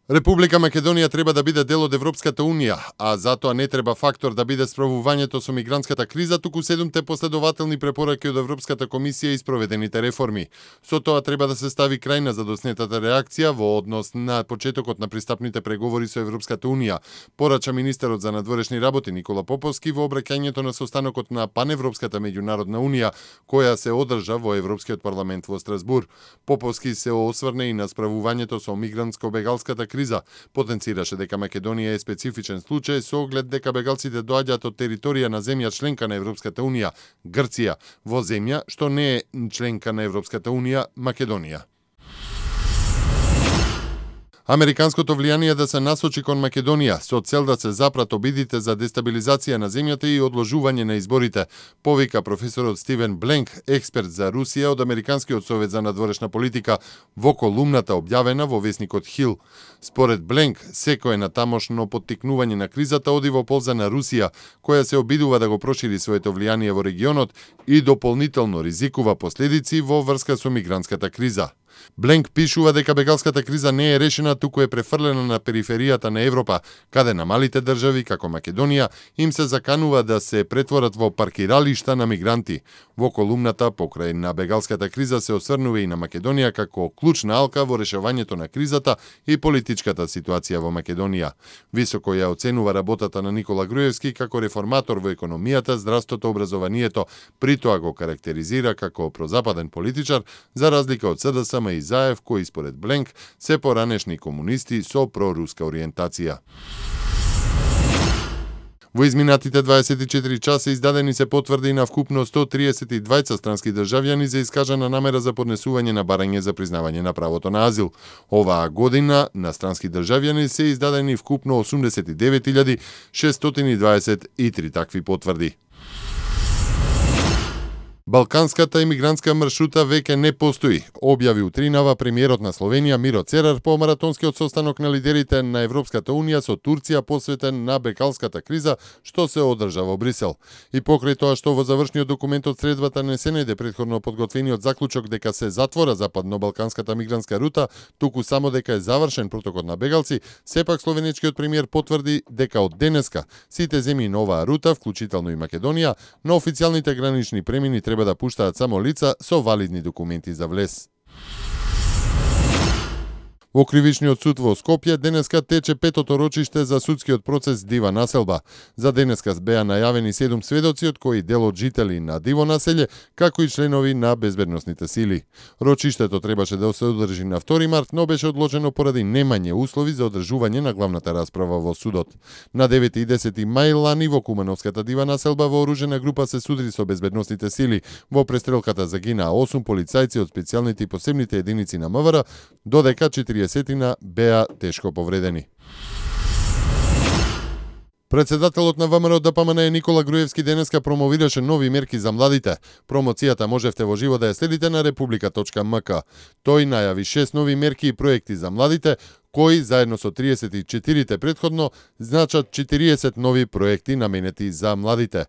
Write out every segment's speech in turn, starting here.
Република Македонија треба да биде дел од Европската Унија, а затоа не треба фактор да биде справувањето со мигрантската криза, туку 7 последователни препораки од Европската комисија и спроведените реформи. Со тоа треба да се стави крај на задоснетата реакција во однос на почетокот на пристапните преговори со Европската Унија, порача министерот за надворешни работи Никола Поповски во обраќањето на состанокот на Паневропската меѓународна унија, која се одржа во Европскиот парламент во Страсбур. Поповски се осврне и на справувањето со мигрантско-бегалската криза, потенцираше дека Македонија е специфичен случај со оглед дека бегалците доаѓаат од територија на земја членка на Европската Унија, Грција, во земја што не е членка на Европската Унија, Македонија. Американското влијание да се насочи кон Македонија со цел да се запрат обидите за дестабилизација на земјата и одложување на изборите, повика професорот Стивен Бленк, експерт за Русија од Американскиот совет за надворешна политика, во колумната објавена во весникот Хил. Според Бленк, секое тамошно поттикнување на кризата оди во полза на Русија, која се обидува да го прошири своето влијание во регионот и дополнително ризикува последици во врска со мигрантската криза. Бленк пишува дека бегалската криза не е решена, туку е префрлена на периферијата на Европа, каде на малите држави, како Македонија, им се заканува да се претворат во паркиралишта на мигранти. Во колумната покрај на бегалската криза се осврнува и на Македонија како клучна алка во решавањето на кризата и политичката ситуација во Македонија. Високо ја оценува работата на Никола Груевски како реформатор во економијата, здравството, образованието, притоа го карактеризира како прозападен политичар, за разлика од СДСМ и Заев, кои според Бленк се поранешни комунисти со проруска ориентација. Во изминатите 24 часа издадени се потврди на вкупно 132 странски државјани за искажана намера за поднесување на барање за признавање на правото на азил. Оваа година на странски државјани се издадени вкупно 89.623 такви потврди. Балканската емигрантска маршрута веќе не постои, објави утринава премиерот на Словенија Миро Церар по маратонскиот состанок на лидерите на Европската Унија со Турција посветен на бегалската криза што се одржа во Брисел. И покрај тоа што во завршниот документ од средбата не се најде претходно подготвениот заклучок дека се затвора западно-балканската мигрантска рута, туку само дека е завршен протокот на бегалци, сепак словенечкиот премиер потврди дека од денеска сите земји на оваа рута, вклучително и Македонија, на официјалните гранични премини треба да пуштаат само лица со валидни документи за влез. Во кривичниот суд во Скопје денеска тече петото рочиште за судскиот процес Дива населба. За денеска беа најавени 7 сведоци, од кои дел од жители на Диво населје, како и членови на безбедносните сили. Рочиштето требаше да се одржи на 2 март, но беше одложено поради немање услови за одржување на главната расправа во судот. На 9 и 10 мај лани во Кумановската Дива населба вооружена група се судри со безбедносните сили. Во престрелката загинаа 8 полицајци од специјалните и посебните единици на МВР, додека 40 беа тешко повредени. Председателот на ВМРО ДПМН Никола Груевски денеска промовираше нови мерки за младите. Промоцијата можевте во живо да ја следите на republika.mk. Тој најави 6 нови мерки и проекти за младите, кои заедно со 34 претходно значат 40 нови проекти наменети за младите.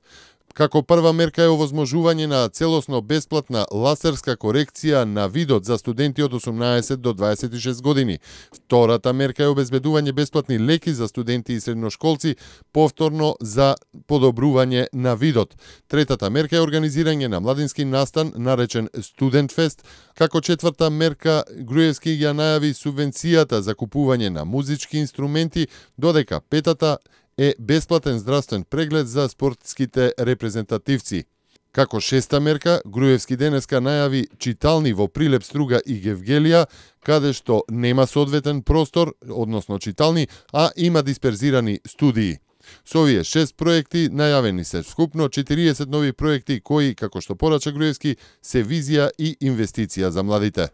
Како прва мерка е овозможување на целосно бесплатна лазерска корекција на видот за студенти од 18 до 26 години. Втората мерка е обезбедување бесплатни леки за студенти и средношколци, повторно за подобрување на видот. Третата мерка е организирање на младински настан наречен Студент Фест. Како четврта мерка Груевски ја најави субвенцијата за купување на музички инструменти, додека петата е бесплатен здравствен преглед за спортските репрезентативци. Како шеста мерка, Груевски денеска најави читални во Прилеп, Струга и Гевгелија, каде што нема соодветен простор, односно читални, а има дисперзирани студии. Со овие 6 проекти најавени се вкупно 40 нови проекти кои, како што порача Груевски, се визија и инвестиција за младите.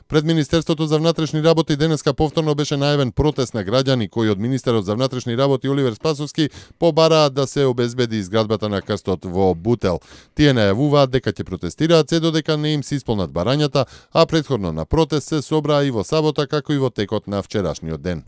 Пред Министерството за внатрешни работи денеска повторно беше најавен протест на граѓани кои од Министерот за внатрешни работи Оливер Спасовски побараат да се обезбеди изградбата на крстот во Бутел. Тие најавуваат дека ќе протестираат се додека не им се исполнат барањата, а претходно на протест се собраа и во сабота како и во текот на вчерашниот ден.